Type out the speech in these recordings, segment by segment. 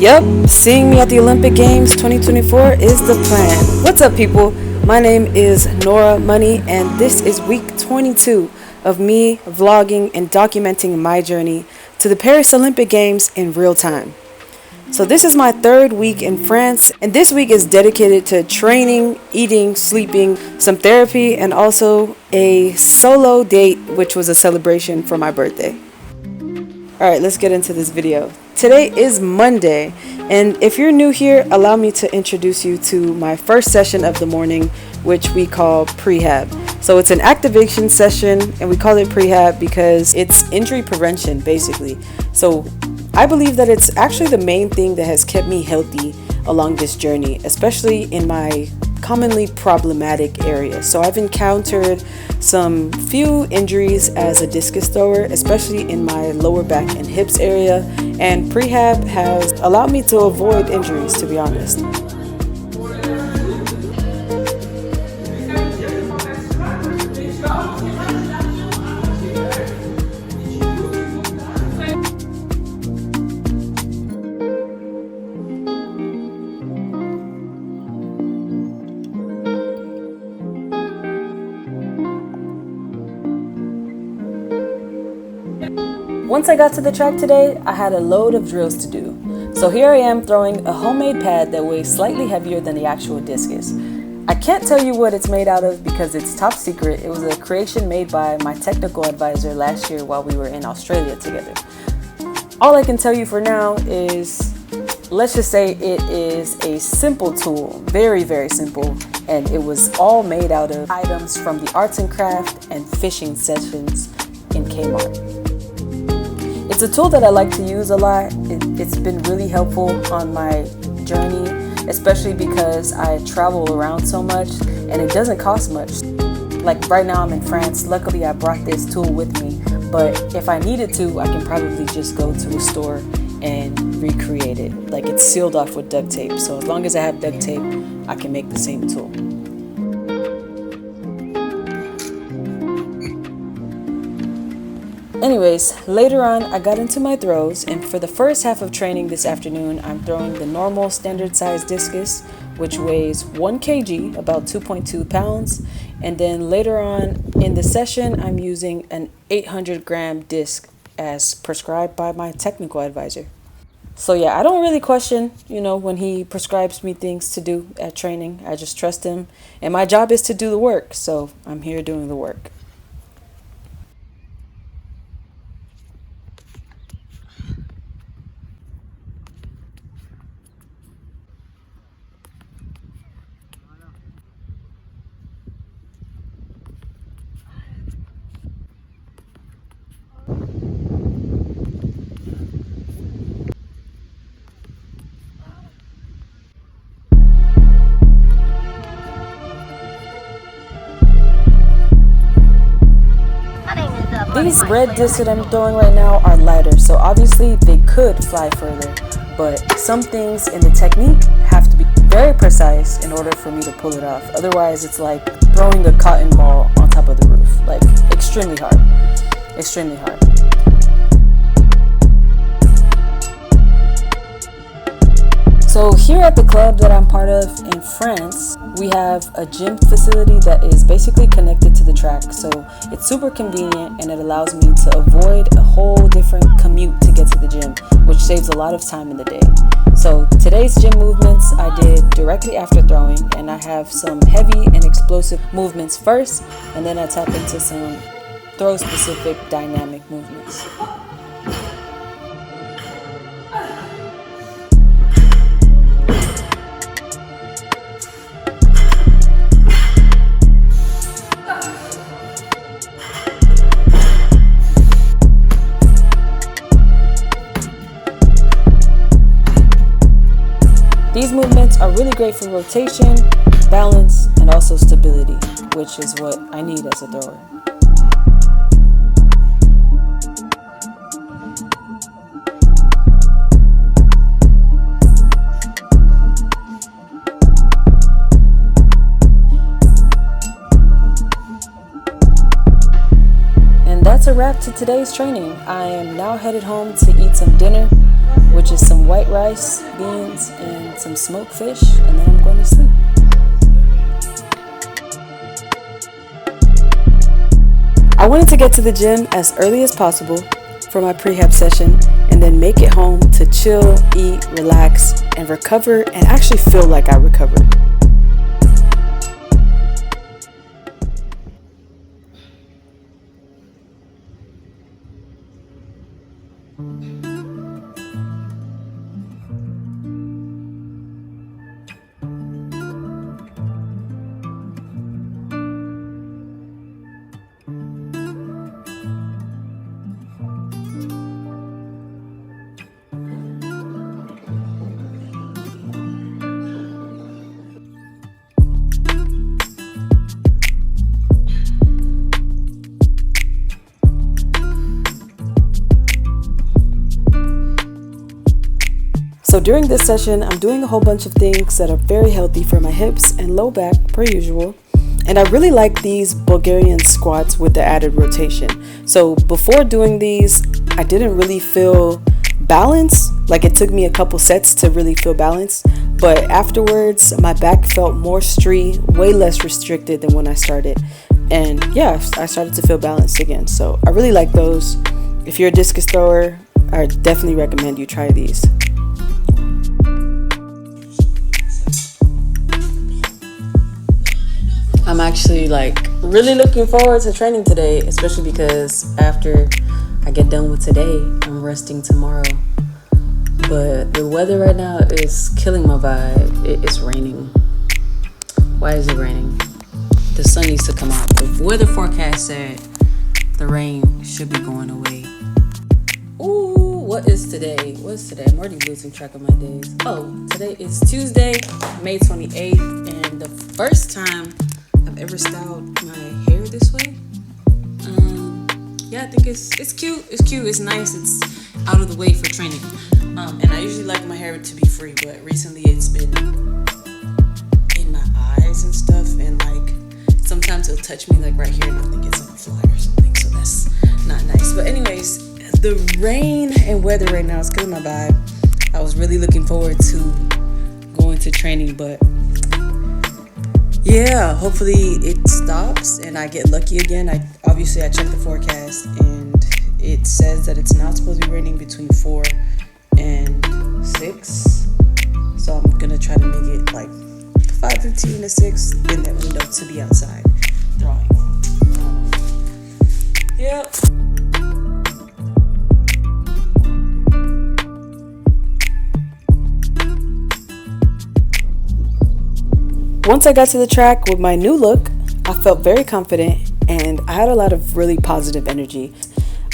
Yep, seeing me at the Olympic Games 2024 is the plan. What's up, people? My name is Nora Monie, and this is week 22 of me vlogging and documenting my journey to the Paris Olympic Games in real time. So this is my third week in France, and this week is dedicated to training, eating, sleeping, some therapy, and also a solo date, which was a celebration for my birthday. Alright, let's get into this video. Today is Monday, and if you're new here, allow me to introduce you to my first session of the morning, which we call prehab. So it's an activation session, and we call it prehab because it's injury prevention, basically. So I believe that it's actually the main thing that has kept me healthy along this journey, especially in my commonly problematic areas. So I've encountered some few injuries as a discus thrower, especially in my lower back and hips area, and prehab has allowed me to avoid injuries, to be honest. Once I got to the track today, I had a load of drills to do. So here I am throwing a homemade pad that weighs slightly heavier than the actual discus. I can't tell you what it's made out of because it's top secret. It was a creation made by my technical advisor last year while we were in Australia together. All I can tell you for now is, let's just say it is a simple tool, very, very simple, and it was all made out of items from the arts and craft and fishing sessions in Kmart. It's a tool that I like to use a lot. It's been really helpful on my journey, especially because I travel around so much and it doesn't cost much. Like right now I'm in France. Luckily I brought this tool with me, but if I needed to, I can probably just go to a store and recreate it. Like it's sealed off with duct tape. So as long as I have duct tape, I can make the same tool. Anyways, later on I got into my throws, and for the first half of training this afternoon, I'm throwing the normal standard size discus, which weighs 1 kg, about 2.2 pounds, and then later on in the session, I'm using an 800 gram disc as prescribed by my technical advisor. So yeah, I don't really question, when he prescribes me things to do at training. I just trust him, and my job is to do the work, so I'm here doing the work. These red discs that I'm throwing right now are lighter, so obviously they could fly further, but some things in the technique have to be very precise in order for me to pull it off. Otherwise, it's like throwing a cotton ball on top of the roof, like extremely hard, extremely hard. So here at the club that I'm part of in France, we have a gym facility that is basically connected to the track. So it's super convenient and it allows me to avoid a whole different commute to get to the gym, which saves a lot of time in the day. So today's gym movements I did directly after throwing, and I have some heavy and explosive movements first, and then I tap into some throw specific dynamic movements. These movements are really great for rotation, balance, and also stability, which is what I need as a thrower. And that's a wrap to today's training. I am now headed home to eat some dinner. which is some white rice, beans, and some smoked fish, and then I'm going to sleep. I wanted to get to the gym as early as possible for my prehab session and then make it home to chill, eat, relax, and recover and actually feel like I recovered. So during this session, I'm doing a whole bunch of things that are very healthy for my hips and low back per usual. And I really like these Bulgarian squats with the added rotation. So before doing these, I didn't really feel balance. Like it took me a couple sets to really feel balance. But afterwards, my back felt more straight, way less restricted than when I started. And yeah, I started to feel balanced again. So I really like those. If you're a discus thrower, I definitely recommend you try these. I'm actually really looking forward to training today, especially because after I get done with today, I'm resting tomorrow. But the weather right now is killing my vibe. It's raining. Why is it raining? The sun needs to come out. The weather forecast said the rain should be going away. Ooh, what is today? What's today? I'm already losing track of my days. Oh, today is Tuesday, May 28th, and the first time I've ever styled my hair this way. Yeah, I think it's cute. It's cute. It's nice. It's out of the way for training. And I usually like my hair to be free, but recently it's been in my eyes and stuff, and sometimes it'll touch me right here, and I think it's a fly or something. So that's not nice. But anyways, the rain and weather right now is killing my vibe. I was really looking forward to going to training, but yeah, hopefully it stops and I get lucky again. I checked the forecast and it says that it's not supposed to be raining between 4 and 6. So I'm gonna try to make it 5:15 to 6 in that window to be outside throwing. Yep. Once I got to the track with my new look, I felt very confident and I had a lot of really positive energy.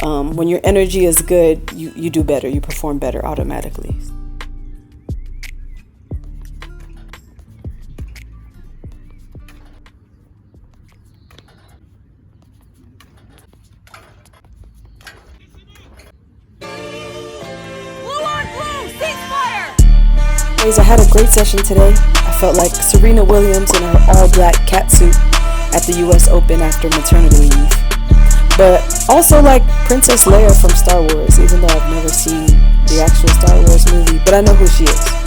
When your energy is good, you do better, you perform better automatically. I had a great session today. I felt like Serena Williams in her all-black catsuit at the US Open after maternity leave. But also like Princess Leia from Star Wars, even though I've never seen the actual Star Wars movie, but I know who she is.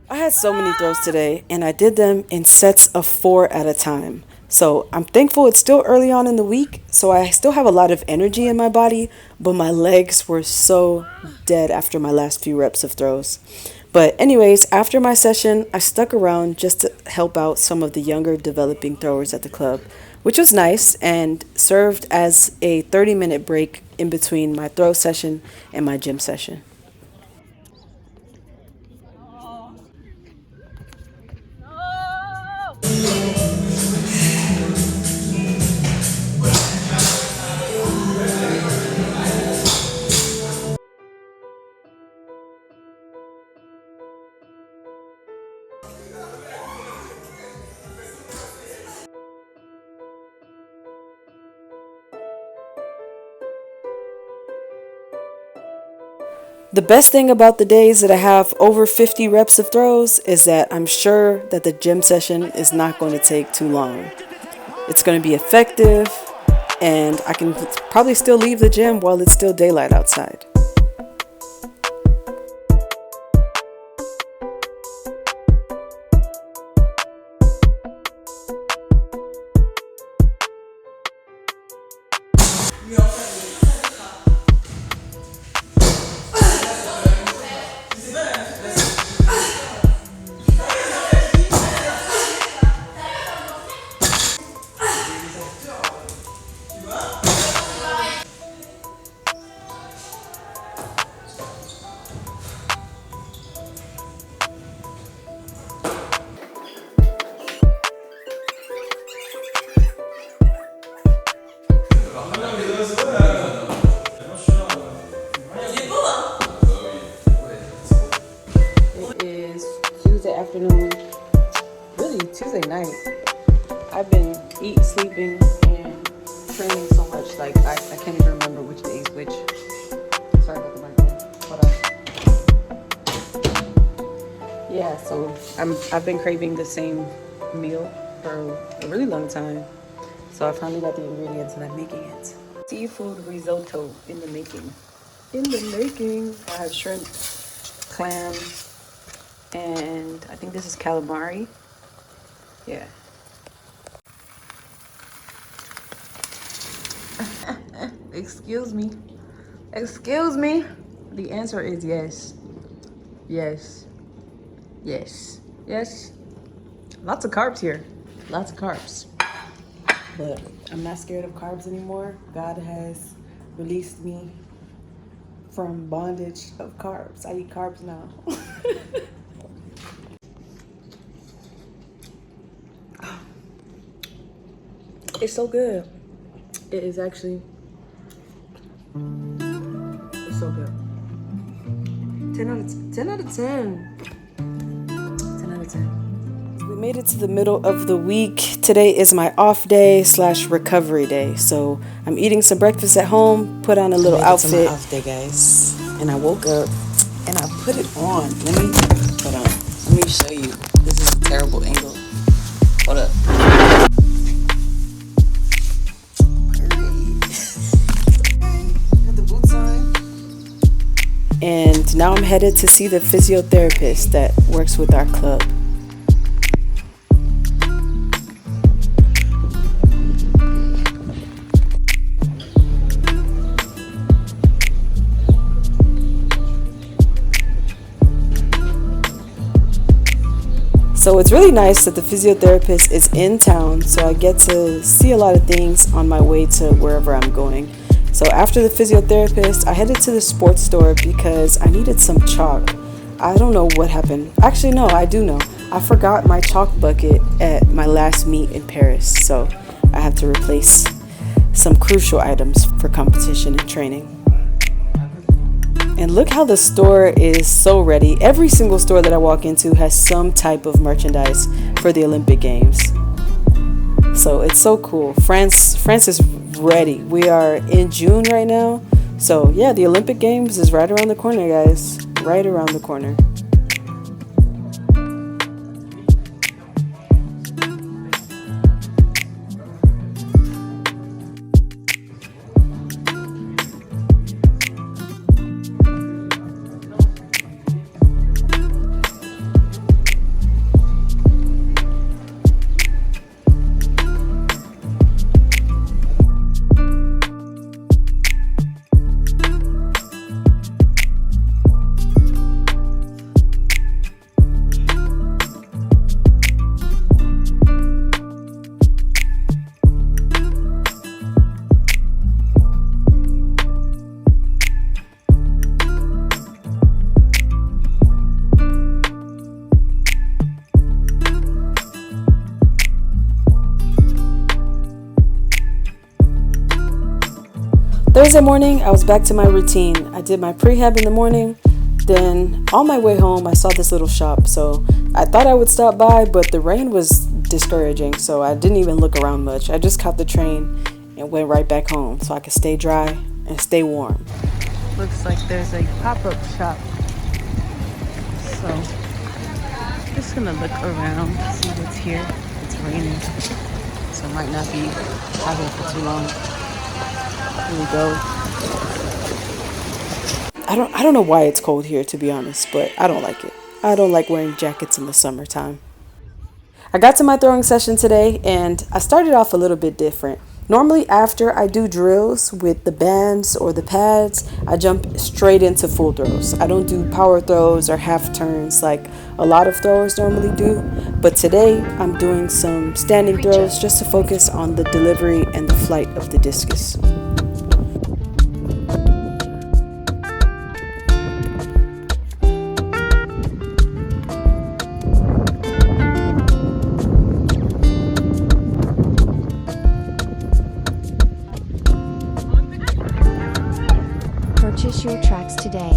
I had so many throws today, and I did them in sets of 4 at a time. So I'm thankful it's still early on in the week, so I still have a lot of energy in my body, but my legs were so dead after my last few reps of throws. But anyways, after my session, I stuck around just to help out some of the younger developing throwers at the club, which was nice and served as a 30-minute break in between my throw session and my gym session. The best thing about the days that I have over 50 reps of throws is that I'm sure that the gym session is not going to take too long. It's going to be effective, and I can probably still leave the gym while it's still daylight outside. It is Tuesday afternoon, really Tuesday night. I've been eating, sleeping, and training so much, like I can't even remember which day is which. Sorry about the microphone. But yeah, so I've been craving the same meal for a really long time. So I finally got the ingredients and I'm making it. Seafood risotto in the making. I have shrimp, clam, and I think this is calamari. Yeah. Excuse me. Excuse me. The answer is yes. Yes. Yes. Yes. Lots of carbs here. Lots of carbs. But I'm not scared of carbs anymore. God has released me from bondage of carbs. I eat carbs now. It's so good. It is actually, it's so good. 10 out of 10. 10 out of 10. 10 out of 10. We made it to the middle of the week. Today is my off day / recovery day. So I'm eating some breakfast at home, put on a little outfit. It's my off day, guys. And I woke up and I put it on. Let me show you. This is a terrible angle. Hold up. And now I'm headed to see the physiotherapist that works with our club. So it's really nice that the physiotherapist is in town, so I get to see a lot of things on my way to wherever I'm going. So after the physiotherapist, I headed to the sports store because I needed some chalk. I don't know what happened. Actually, no, I do know. I forgot my chalk bucket at my last meet in Paris, so I have to replace some crucial items for competition and training. And look how the store is so ready. Every single store that I walk into has some type of merchandise for the Olympic Games. So it's so cool. France is ready. We are in June right now. So yeah, the Olympic Games is right around the corner, guys. Right around the corner. Thursday morning, I was back to my routine. I did my prehab in the morning. Then on my way home, I saw this little shop. So I thought I would stop by, but the rain was discouraging. So I didn't even look around much. I just caught the train and went right back home so I could stay dry and stay warm. Looks like there's a pop-up shop. So just gonna look around, see what's here. It's raining, so it might not be out here for too long. Here we go. I don't know why it's cold here, to be honest, but I don't like it. I don't like wearing jackets in the summertime. I got to my throwing session today and I started off a little bit different. Normally after I do drills with the bands or the pads, I jump straight into full throws. I don't do power throws or half turns like a lot of throwers normally do. But today I'm doing some standing throws just to focus on the delivery and the flight of the discus. Purchase your tracks today.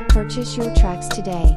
Purchase your tracks today.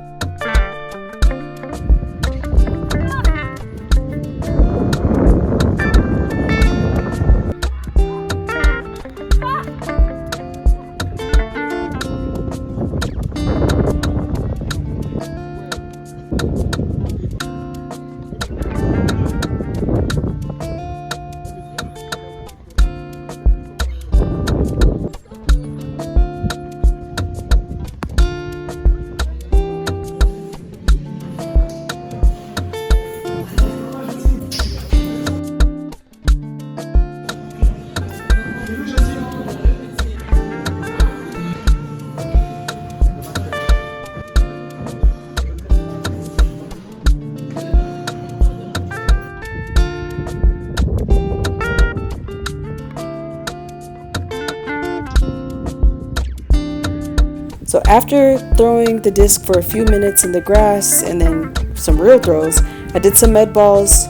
So after throwing the disc for a few minutes in the grass and then some real throws, I did some med balls,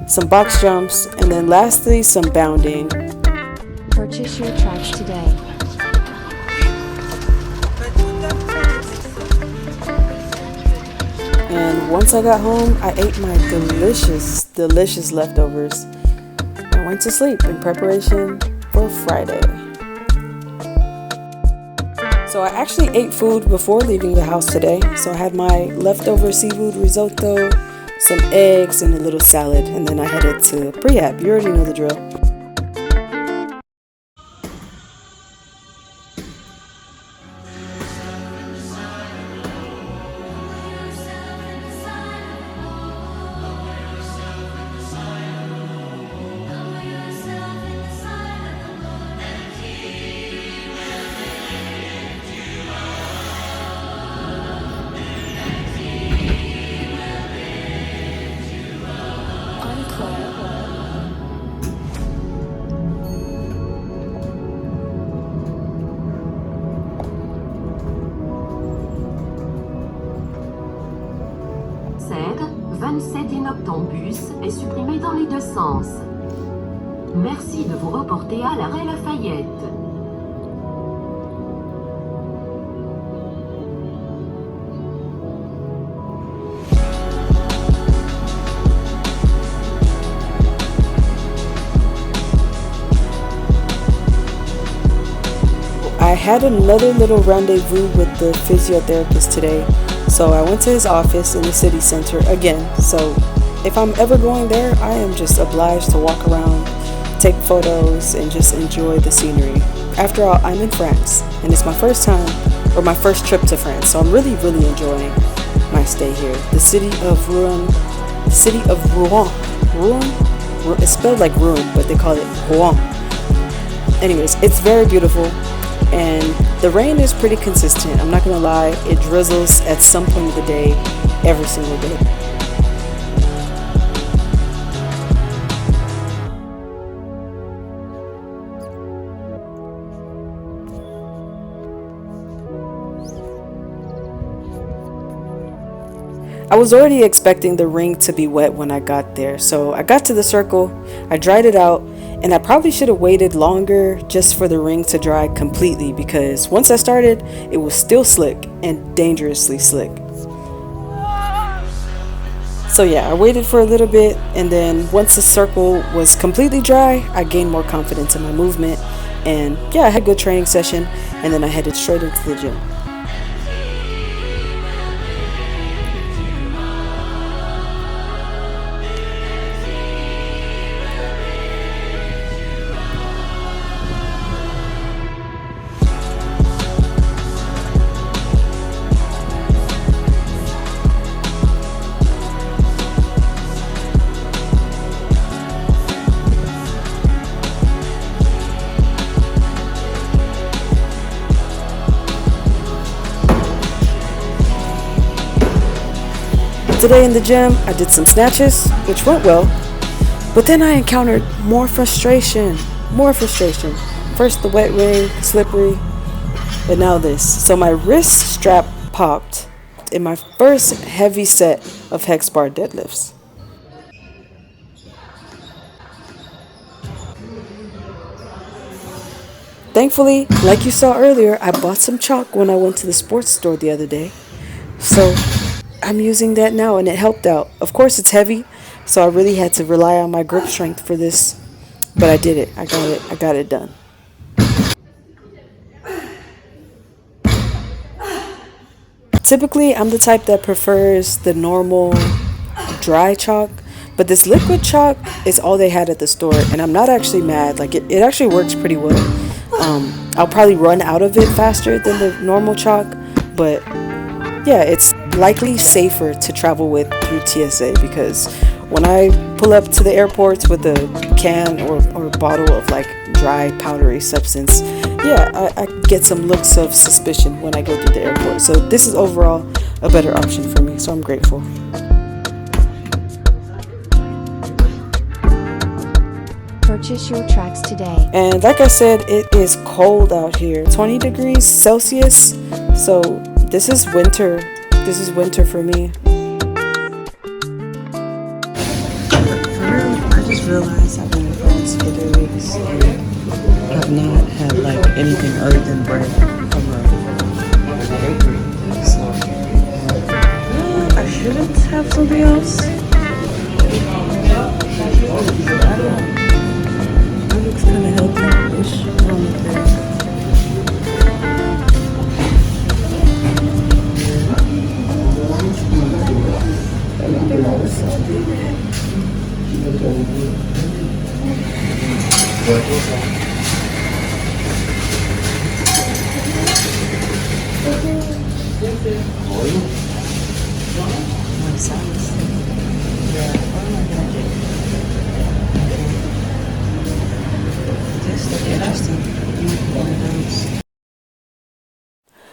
some box jumps, and then lastly some bounding. Purchase your tracks today. And once I got home, I ate my delicious leftovers and went to sleep in preparation for Friday. So I actually ate food before leaving the house today. So I had my leftover seafood risotto, some eggs, and a little salad. And then I headed to prehab. You already know the drill. Cède, 27 Inoctambus est supprimé dans les deux sens. Merci de vous reporter à l'arrêt Lafayette. I had another little rendezvous with the physiotherapist today, so I went to his office in the city center again. So if I'm ever going there, I am just obliged to walk around, take photos, and just enjoy the scenery. After all, I'm in France, and it's my first time, or my first trip to France. So I'm really, really enjoying my stay here. The city of Rouen, it's spelled like Rouen, but they call it Rouen. Anyways, it's very beautiful, and the rain is pretty consistent. I'm not gonna lie, it drizzles at some point of the day, every single day. I was already expecting the ring to be wet when I got there, so I got to the circle, I dried it out, and I probably should have waited longer just for the ring to dry completely, because once I started, it was still slick and dangerously slick. So yeah, I waited for a little bit, and then once the circle was completely dry, I gained more confidence in my movement, and yeah, I had a good training session, and then I headed straight into the gym. Today in the gym, I did some snatches, which went well, but then I encountered more frustration. First the wet ring, slippery, but now this. So my wrist strap popped in my first heavy set of hex bar deadlifts. Thankfully, like you saw earlier, I bought some chalk when I went to the sports store the other day. So I'm using that now, and it helped out. Of course, it's heavy, so I really had to rely on my grip strength for this, but I did it. I got it done. Typically, I'm the type that prefers the normal dry chalk, but this liquid chalk is all they had at the store, and I'm not actually mad. Like, it actually works pretty well. I'll probably run out of it faster than the normal chalk, but yeah, it's likely safer to travel with through TSA, because when I pull up to the airports with a can or bottle of like dry powdery substance, yeah, I get some looks of suspicion when I go through the airport. So this is overall a better option for me, so I'm grateful. Purchase your tracks today. And like I said, it is cold out here, 20 degrees Celsius. So this is winter. This is winter for me. I just realized I've been in France for 3 weeks and have not had like anything other than bread from a bakery. So I shouldn't have something else. I don't know. It looks kind of healthy-ish. Wrong with that.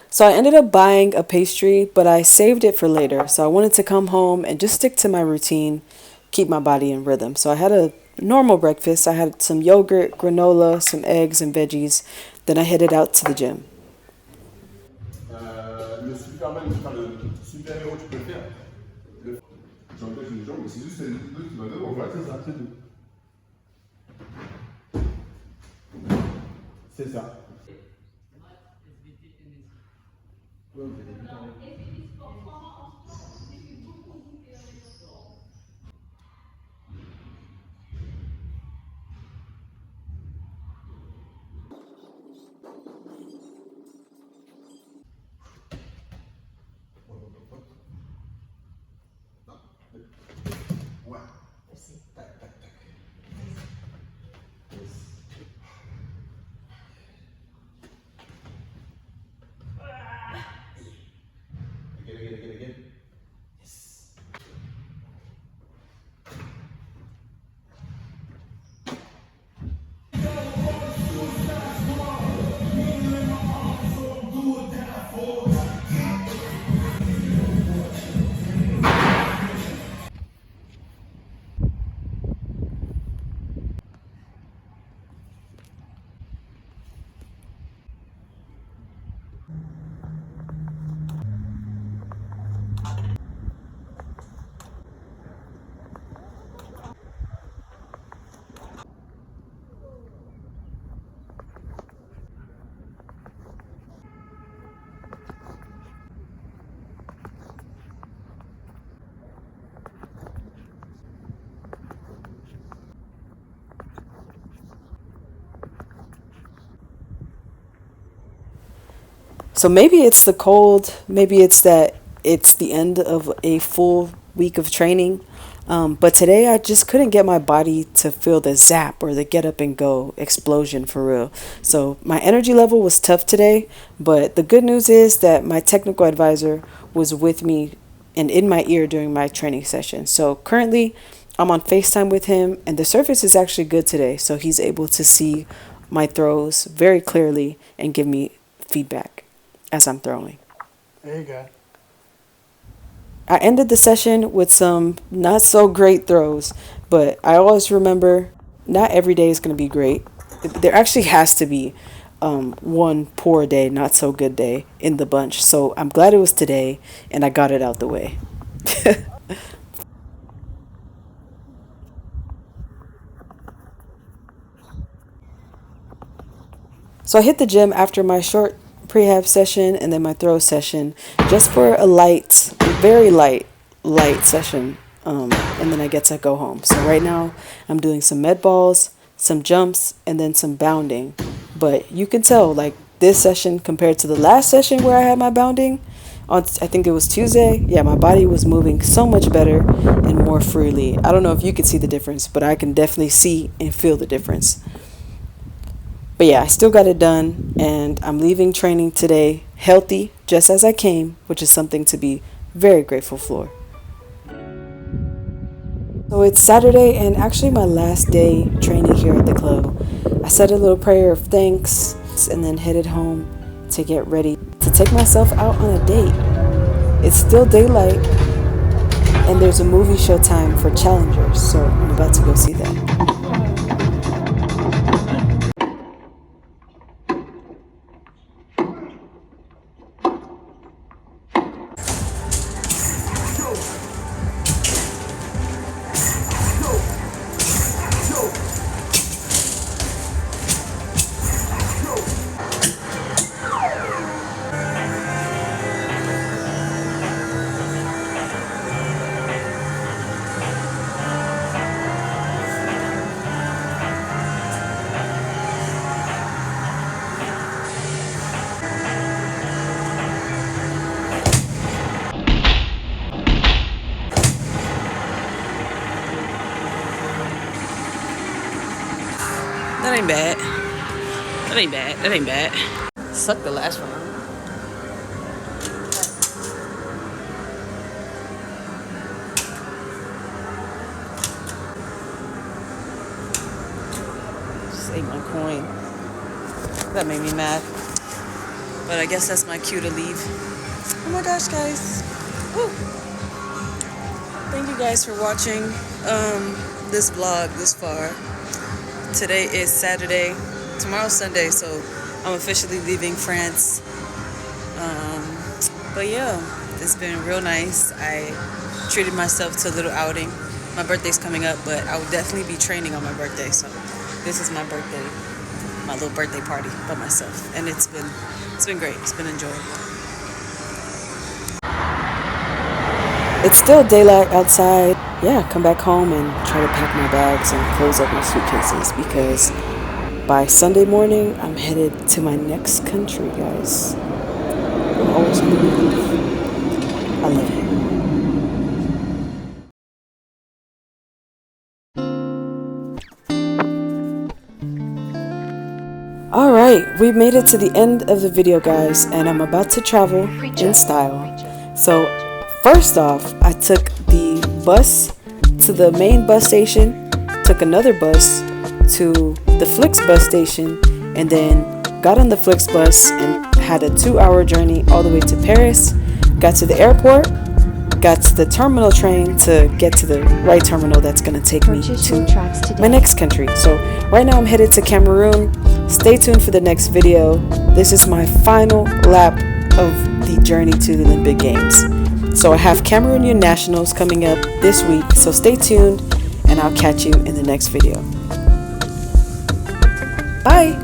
So I ended up buying a pastry, but I saved it for later. So I wanted to come home and just stick to my routine, keep my body in rhythm. So I had a normal breakfast. I had some yogurt, granola, some eggs, and veggies. Then I headed out to the gym. Le Superman, enfin le super-héros, tu peux le faire. J'empêche les gens, mais c'est juste une deux qui va devant. Ouais, c'est ça, c'est tout. C'est ça. So maybe it's the cold, maybe it's that it's the end of a full week of training. But today I just couldn't get my body to feel the zap or the get up and go explosion for real. So my energy level was tough today, but the good news is that my technical advisor was with me and in my ear during my training session. So currently I'm on FaceTime with him, and the surface is actually good today. So he's able to see my throws very clearly and give me feedback as I'm throwing. There you go. I ended the session with some not so great throws, but I always remember not every day is going to be great. There actually has to be one poor day, not so good day in the bunch. So I'm glad it was today and I got it out the way. So I hit the gym after my short prehab session and then my throw session just for a light, very light session. And then I get to go home. So right now I'm doing some med balls, some jumps, and then some bounding. But you can tell like this session compared to the last session where I had my bounding on, I think it was Tuesday. Yeah, my body was moving so much better and more freely. I don't know if you can see the difference, but I can definitely see and feel the difference. But yeah, I still got it done, and I'm leaving training today healthy, just as I came, which is something to be very grateful for. So it's Saturday and actually my last day training here at the club. I said a little prayer of thanks and then headed home to get ready to take myself out on a date. It's still daylight and there's a movie show time for challengers, so I'm about to go see that. That ain't bad. That ain't bad. That ain't bad. Suck the last one. Just ate my coin. That made me mad. But I guess that's my cue to leave. Oh my gosh, guys. Woo. Thank you guys for watching this vlog this far. Today is Saturday. Tomorrow's Sunday, so I'm officially leaving France. But yeah, it's been real nice. I treated myself to a little outing. My birthday's coming up, but I will definitely be training on my birthday. So this is my birthday, my little birthday party by myself, and it's been great. It's been enjoyable. It's still daylight outside. Yeah, come back home and try to pack my bags and close up my suitcases because by Sunday morning, I'm headed to my next country, guys. I'm always on the move. I love it. Alright, we made it to the end of the video, guys, and I'm about to travel in style. So, first off, I took the bus to the main bus station, took another bus to the Flix bus station, and then got on the Flix bus and had a 2-hour journey all the way to Paris. Got to the airport, got to the terminal train to get to the right terminal that's going to take me to my next country. So right now I'm headed to Cameroon. Stay tuned for the next video. This is my final lap of the journey to the Olympic Games. So I have Cameroonian Nationals coming up this week, so stay tuned and I'll catch you in the next video. Bye!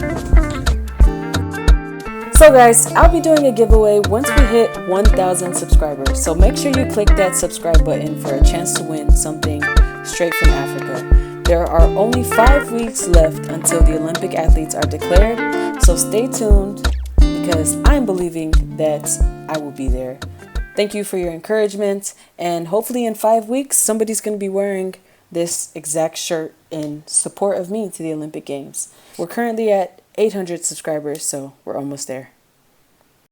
So guys, I'll be doing a giveaway once we hit 1,000 subscribers, so make sure you click that subscribe button for a chance to win something straight from Africa. There are only 5 weeks left until the Olympic athletes are declared, so stay tuned because I'm believing that I will be there. Thank you for your encouragement, and hopefully in 5 weeks, somebody's going to be wearing this exact shirt in support of me to the Olympic Games. We're currently at 800 subscribers, so we're almost there.